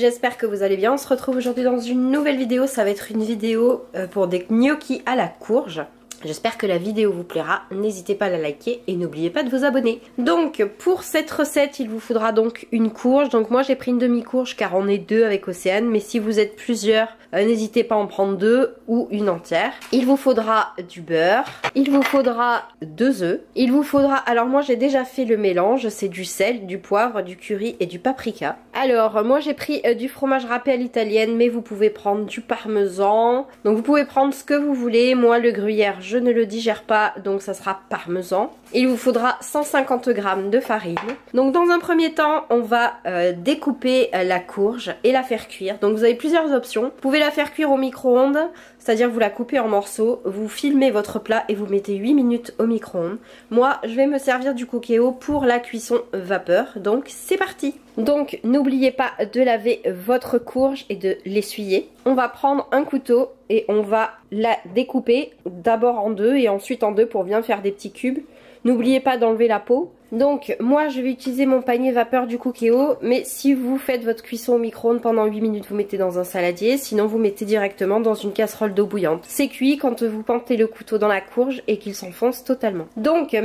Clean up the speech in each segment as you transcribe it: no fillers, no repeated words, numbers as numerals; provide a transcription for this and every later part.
j'espère que vous allez bien. On se retrouve aujourd'hui dans une nouvelle vidéo. Ça va être une vidéo pour des gnocchis à la courge. J'espère que la vidéo vous plaira, n'hésitez pas à la liker et n'oubliez pas de vous abonner. Donc pour cette recette il vous faudra donc une courge. Donc moi j'ai pris une demi-courge car on est deux avec Océane. Mais si vous êtes plusieurs, n'hésitez pas à en prendre deux ou une entière. Il vous faudra du beurre, il vous faudra 2 œufs. Il vous faudra, alors moi j'ai déjà fait le mélange, c'est du sel, du poivre, du curry et du paprika. Alors moi j'ai pris du fromage râpé à l'italienne, mais vous pouvez prendre du parmesan. Donc vous pouvez prendre ce que vous voulez. Moi le gruyère je ne le digère pas, donc ça sera parmesan. Il vous faudra 150 g de farine. Donc dans un premier temps, on va découper la courge et la faire cuire. Donc vous avez plusieurs options. Vous pouvez la faire cuire au micro-ondes, c'est-à-dire vous la coupez en morceaux, vous filmez votre plat et vous mettez 8 minutes au micro-ondes. Moi, je vais me servir du Cookéo pour la cuisson vapeur, donc c'est parti. Donc n'oubliez pas de laver votre courge et de l'essuyer. On va prendre un couteau et on va la découper d'abord en deux et ensuite en deux pour bien faire des petits cubes. N'oubliez pas d'enlever la peau. Donc moi je vais utiliser mon panier vapeur du Cookéo, mais si vous faites votre cuisson au micro-ondes pendant 8 minutes, vous mettez dans un saladier, sinon vous mettez directement dans une casserole d'eau bouillante. C'est cuit quand vous plantez le couteau dans la courge et qu'il s'enfonce totalement. Donc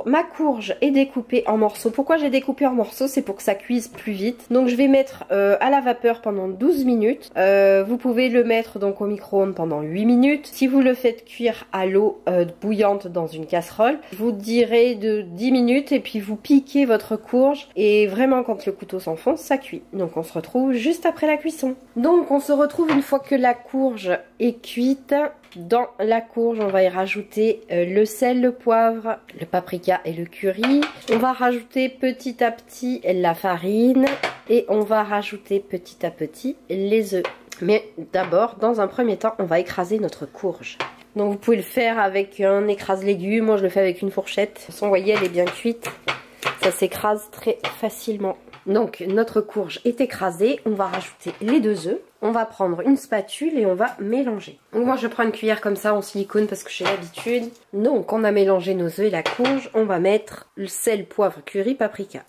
ma courge est découpée en morceaux. Pourquoi j'ai découpé en morceaux? C'est pour que ça cuise plus vite. Donc je vais mettre à la vapeur pendant 12 minutes. Vous pouvez le mettre donc au micro-ondes pendant 8 minutes. Si vous le faites cuire à l'eau bouillante dans une casserole, je vous dirai de 10 minutes et puis vous piquez votre courge et vraiment quand le couteau s'enfonce ça cuit. Donc on se retrouve juste après la cuisson. Donc on se retrouve une fois que la courge est cuite. Dans la courge on va y rajouter le sel, le poivre, le paprika et le curry. On va rajouter petit à petit la farine et on va rajouter petit à petit les œufs. Mais d'abord, dans un premier temps, on va écraser notre courge. Donc vous pouvez le faire avec un écrase légumes, moi je le fais avec une fourchette. De toute façon vous voyez elle est bien cuite, ça s'écrase très facilement. Donc notre courge est écrasée, on va rajouter les 2 œufs. On va prendre une spatule et on va mélanger. Donc moi je prends une cuillère comme ça en silicone parce que j'ai l'habitude. Donc on a mélangé nos œufs et la courge, on va mettre le sel, poivre, curry, paprika.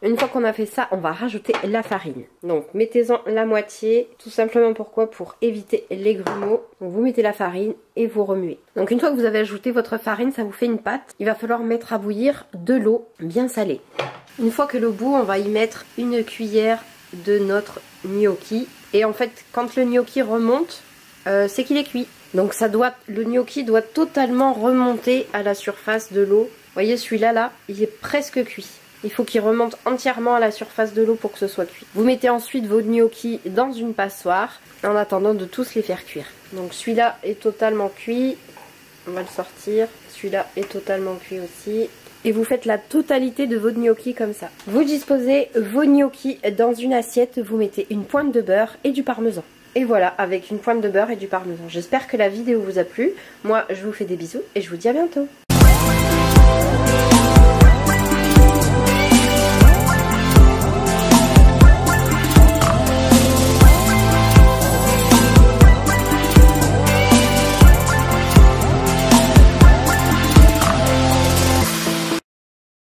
Une fois qu'on a fait ça, on va rajouter la farine. Donc mettez-en la moitié, tout simplement pourquoi? Pour éviter les grumeaux. Donc vous mettez la farine et vous remuez. Donc une fois que vous avez ajouté votre farine, ça vous fait une pâte. Il va falloir mettre à bouillir de l'eau bien salée. Une fois que l'eau bout, on va y mettre une cuillère de notre gnocchi. Et en fait, quand le gnocchi remonte, c'est qu'il est cuit. Donc le gnocchi doit totalement remonter à la surface de l'eau. Vous voyez celui-là, là, il est presque cuit. Il faut qu'il remonte entièrement à la surface de l'eau pour que ce soit cuit. Vous mettez ensuite vos gnocchis dans une passoire en attendant de tous les faire cuire. Donc celui-là est totalement cuit. On va le sortir. Celui-là est totalement cuit aussi. Et vous faites la totalité de vos gnocchis comme ça. Vous disposez vos gnocchis dans une assiette. Vous mettez une pointe de beurre et du parmesan. Et voilà, avec une pointe de beurre et du parmesan. J'espère que la vidéo vous a plu. Moi, je vous fais des bisous et je vous dis à bientôt.